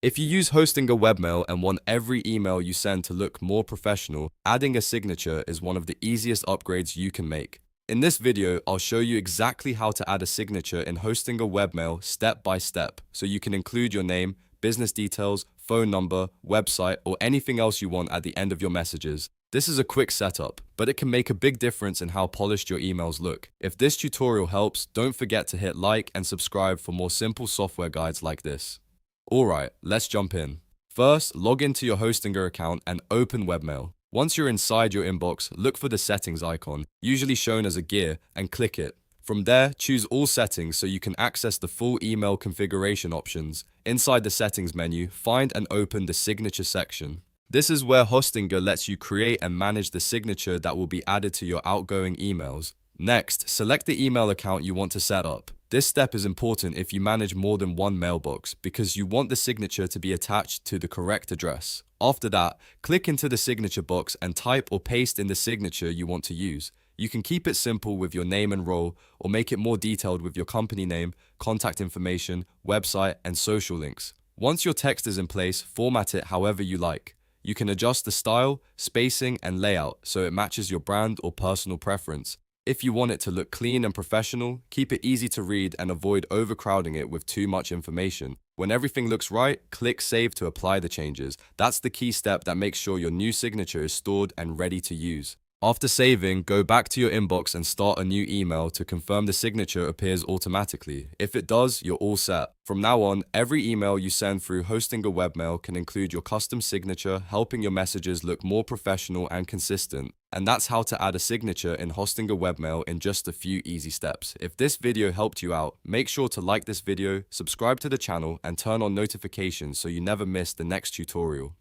If you use hosting a webmail and want every email you send to look more professional, adding a signature is one of the easiest upgrades you can make. In this video, I'll show you exactly how to add a signature in hosting a webmail step by step, so you can include your name, business details, phone number, website, or anything else you want at the end of your messages. This is a quick setup, but it can make a big difference in how polished your emails look. If this tutorial helps, don't forget to hit like and subscribe for more simple software guides like this. Alright, let's jump in. First, log into your Hostinger account and open Webmail. Once you're inside your inbox, look for the settings icon, usually shown as a gear, and click it. From there, choose all settings so you can access the full email configuration options. Inside the settings menu, find and open the signature section. This is where Hostinger lets you create and manage the signature that will be added to your outgoing emails. Next, select the email account you want to set up. This step is important if you manage more than one mailbox because you want the signature to be attached to the correct address. After that, click into the signature box and type or paste in the signature you want to use. You can keep it simple with your name and role, or make it more detailed with your company name, contact information, website, and social links. Once your text is in place, format it however you like. You can adjust the style, spacing, and layout so it matches your brand or personal preference. If you want it to look clean and professional, keep it easy to read and avoid overcrowding it with too much information. When everything looks right, click Save to apply the changes. That's the key step that makes sure your new signature is stored and ready to use. After saving, go back to your inbox and start a new email to confirm the signature appears automatically. If it does, you're all set. From now on, every email you send through hosting a webmail can include your custom signature, helping your messages look more professional and consistent. And that's how to add a signature in hosting a webmail in just a few easy steps. If this video helped you out, make sure to like this video, subscribe to the channel, and turn on notifications so you never miss the next tutorial.